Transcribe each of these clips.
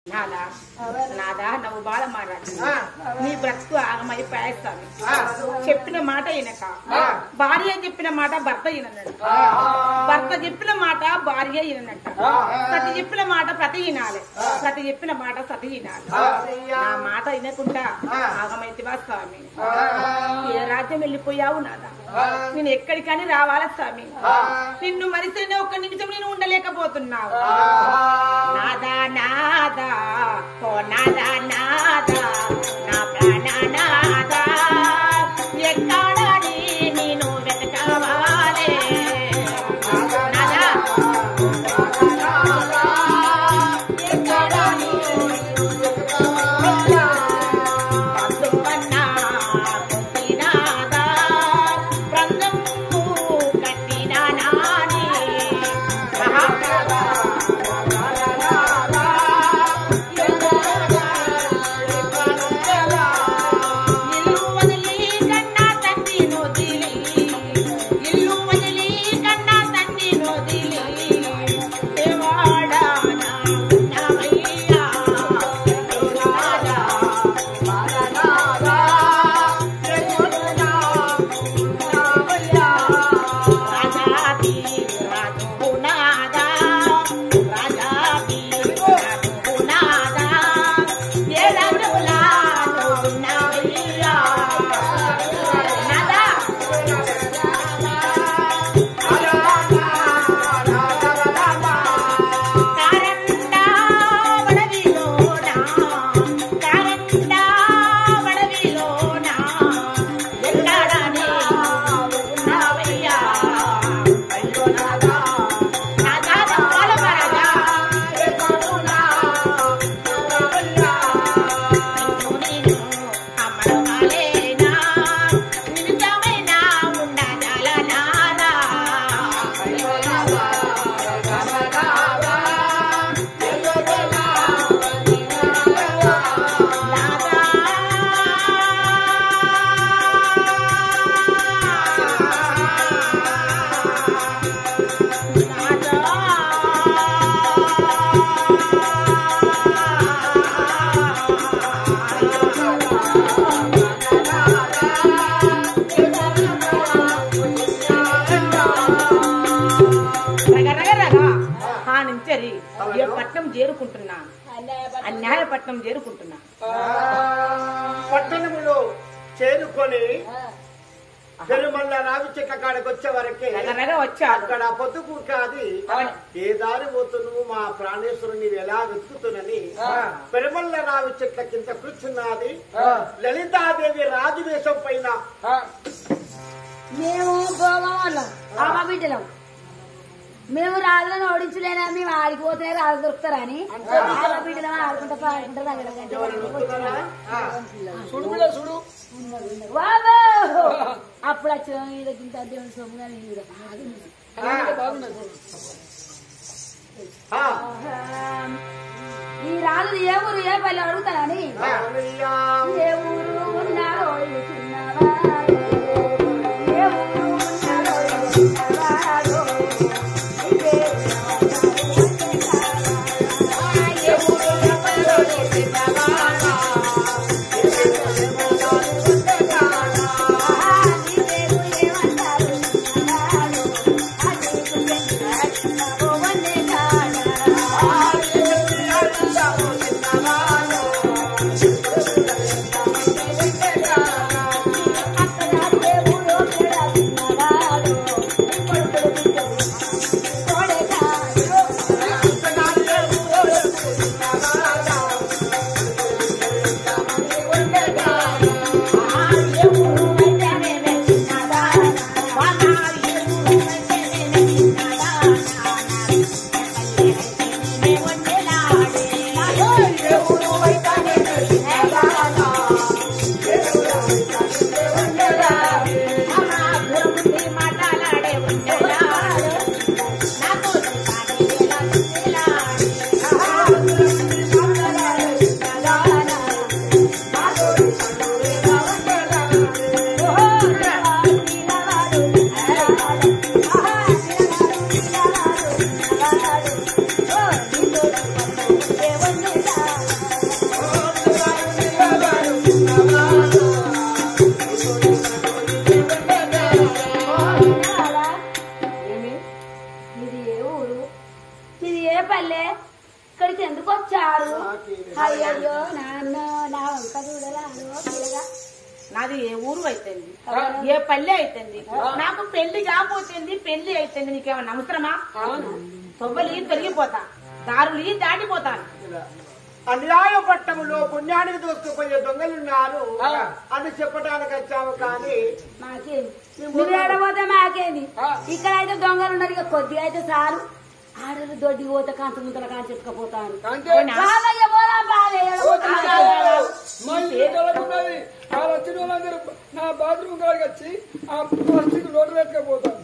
నాదా నాదా నవ్వు బాధ మారాడు నీ బ్రతుకు ఆగమై ప్రయత్నాన్ని చెప్పిన మాట ఈయనక భార్య చెప్పిన మాట భర్త ఈయనన్నాడు భర్త చెప్పిన మాట భార్య ఈయనట ప్రతి చెప్పిన మాట ప్రతి ఈనాలి ప్రతి చెప్పిన మాట సతి ఈనాలి నా మాట వినకుండా ఆగమైతివా స్వామి ఏ రాజ్యం వెళ్ళిపోయావు నాదా నేను ఎక్కడికని రావాలా స్వామి నిన్ను మరిస్తేనే ఒక్క నిమిషం నేను ఉండలేకపోతున్నావు నాదా నాదా ఓ నాదా నాదా నా ప్రాణ నాదా ఎక్కడని నేను వెతకావాలే నాదా ఎక్కడని అందువన్నా పుట్టినాదా బ్రహ్మము కట్టిన నాని పట్నం చేరుకుంటున్నా అన్యాయపట్నం చేరుకుంటున్నా పట్టణములో చేరుకొని పెరుమల్ల రావి చెట్ల కాడికి వచ్చే వరకే వచ్చా అక్కడ పొద్దుకూర్కాది ఏ దారి పోతున్నావు మా ప్రాణేశ్వరుని ఎలా వెతుకుతున్నని పెరుమల్ల రావి చెట్ల కింద కూర్చున్నది లలితాదేవి రాజువేషం పైన మేము గోవాళ్ళం బాబా బిడ్డలం మేము రాజులను ఓడించలేనా మేము ఆడిపోతే రాజు దొరుకుతారని బాబా బిడ్డలం ఆడుకుంటా పాడుకుంటా బాబా అప్పుడు వచ్చిన వీళ్ళకింత దేవుని సొమ్ముగా ఈ రాజు ఏ ఊరు ఏ పల్లె అడుగుతారని ఏ ఊరు ఉన్నారో రాడు. అయ్యయ్యో నాన్న నా వంక చూడరాడు పిల్లగా. నాది ఏ ఊరు అయితుంది, ఏ పల్లె అయితుంది, నాకు పెళ్లి కాకపోతుంది, పెళ్లి అయితుంది. నీకేమన్నా అవసరమా? తొవ్వలి పెరిగిపోతా, దారులు దాటిపోతాను. అన్యాయ పట్టములో పుణ్యానికి దోసుకుపోయే దొంగలున్నారు అని చెప్పడానికి వచ్చాము. కానీ మాకేంది నువ్వు ఏడపోతే మాకేంది? ఇక్కడ అయితే దొంగలు ఉన్నారు, ఇక కొద్దిగా అయితే చాలు. ఆడలు దొడ్డి పోతే కాంత ముంతల కాంచి ఎత్తుకపోతాను. వచ్చిన వాళ్ళందరూ నా బాత్రూమ్ కాడికి వచ్చి ఆ పరిస్థితి రోడ్డు ఎత్తుకపోతాను.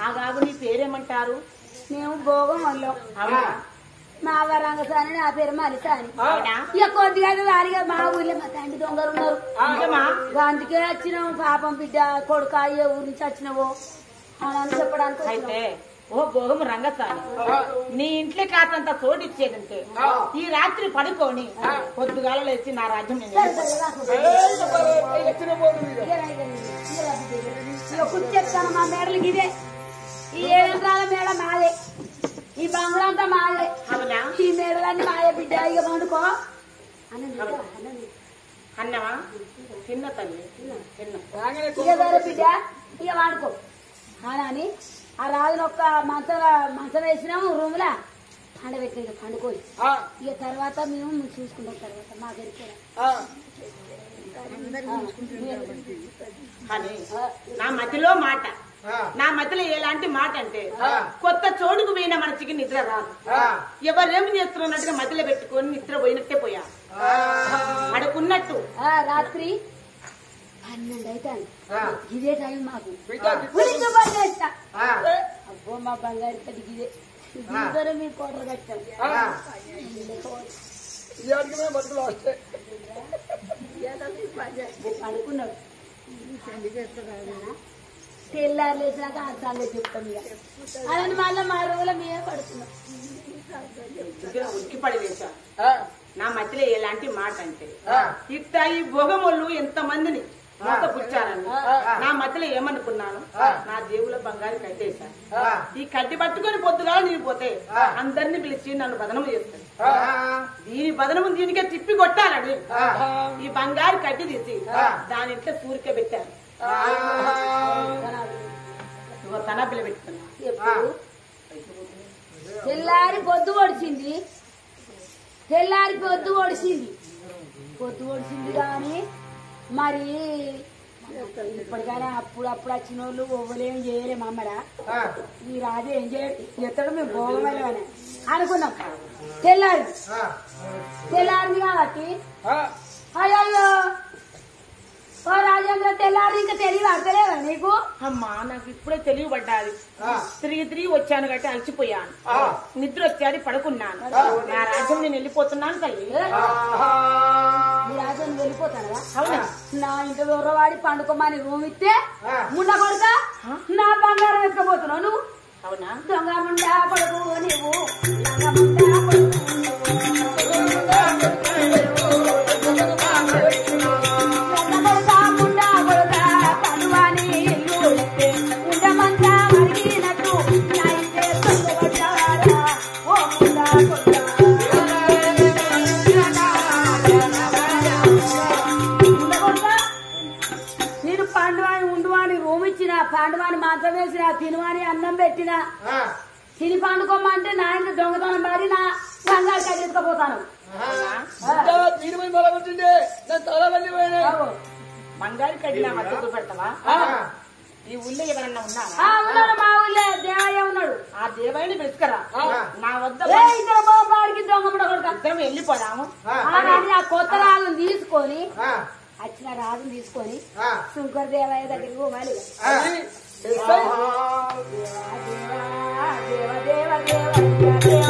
ఆగాగు, నీ పేరేమంటారు? మేము భోగం వాళ్ళం. అవునా? మా రంగసాని నా పేరు మలిసాని. ఇక కొద్దిగా అయితే దారిగా మా ఊర్లో మా తండ్రి దొంగలు ఉన్నారు. అందుకే వచ్చినావు. పాపం బిడ్డ కొడుక ఏ ఊరి నుంచి వచ్చినావో అని చెప్పడానికి. అయితే ఓ భోగము రంగసాని, నీ ఇంట్లో కాతంత చోటు ఇచ్చేదంటే ఈ రాత్రి పడుకొని పొద్దుగాల లేచి నా రాజ్యం కూర్చెప్తాను. మా మేడలకి ఇదే ఈ 7 ఎకరాల మేడ మాదే, ఈ బంగ్లా అంతా మాదే, ఈ మేడలన్నీ మాదే. బిడ్డ ఇక పండుకో అన్నవా? తిన్న తల్లి ఇక సరే బిడ్డ ఇక వండుకో అని ఆ రాజుని ఒక్క మంచం వేసినాము రూమ్ లా పండబెట్టిన పండుకోయి. ఇక తర్వాత మేము చూసుకుంటాం. తర్వాత మా దగ్గర నా మధ్యలో మాట, నా మధ్యలో ఎలాంటి మాట అంటే కొత్త చోటుకు పోయిన మనకి నిద్ర రాదు. ఎవరేమి చేస్తున్నట్టుగా మధ్యలో పెట్టుకొని నిద్ర పోయినట్టే పోయా అడుకున్నట్టు. రాత్రి 12 అయితే ఇదే టైం మాకు. అబ్బో మా బంగారు తల్లి ఇదే ఇద్దరు మీ కోటలు కట్టాం. అనుకున్నాడు తెల్లారు లేచినాక ఆ సంగతి చెప్తాం. ఇక అలాని మళ్ళీ మా రోజులో మేమే పడుతున్నాం. ఉక్కి పడి లేచా. నా మధ్యలో ఎలాంటి మాట అంటే ఇట్ట ఈ భోగములు ఎంత మందిని మోసపుచ్చారని నా మధ్యలో ఏమనుకున్నాను, నా జేబులో బంగారు కట్టేశాను. ఈ కట్టి పట్టుకొని పొద్దుగా నేను పోతే అందరినీ పిలిచి నన్ను బదనము చేస్తాను. దీని బదనము దీనికే తిప్పి కొట్టాలని ఈ బంగారు కట్టి తీసి దాని ఇంట్లో సూరిక పెట్టాను. తన పిల్ల పెట్టుకున్నా. తెల్లారి పొద్దు పొడిచింది, తెల్లారి పొద్దు పొడిచింది, పొద్దు పొడిచింది. కానీ మరి ఇప్పటికైనా అప్పుడు వచ్చిన వాళ్ళు ఒవ్వలేం చేయలేము. అమ్మడా ఈ రాజు ఏం చేస్తాడు, మేము భోగమని అనుకున్నాం. తెల్లారింది కాబట్టి అయ్యో ఓ రాజేంద్ర తెల్లారి ఇంకా తెలివి అడతలేదా నీకు? అమ్మా నాకు ఇప్పుడే తెలియబడ్డాది. తిరిగి వచ్చాను కాబట్టి అలసిపోయాను, నిద్ర వచ్చాది, పడుకున్నాను. నా రాజ్యం నేను వెళ్ళిపోతున్నాను తల్లి. నీ రాజ్యం వెళ్ళిపోతానా? అవునా? నా ఇంటి దూరవాడి పండుకోమని రూమ్ ఇస్తే ముండ కొడుక నా బంగారం ఎక్కబోతున్నావు నువ్వు. అవునా? దొంగ ముండా కొడుకు నువ్వు, దొంగ ముండా కొడుకు పాండవాని మాత్రం వేసిన తినువాని అన్నం పెట్టిన తిని పండుకోమంటే నా ఇంట్లో దొంగతనం పడి నా బంగారు కట్టేసుకపోతాను. బంగారు కట్టి నా మద్దతు పెడతావా? ఈ ఊళ్ళో ఎవరన్నా ఉన్నారా? ఉన్నాడు, మా ఊళ్ళో దేవయ్య ఉన్నాడు. ఆ దేవయ్యని పిలుచుకరా నా వద్ద. వాడికి దొంగ ఇద్దరం వెళ్ళిపోదాము. ఆ కొత్త రాజుని తీసుకొని వచ్చిన రాజుని తీసుకొని శంకర దేవయ్య దగ్గరికి పోవాలి. దేవ దేవ దేవ దేవ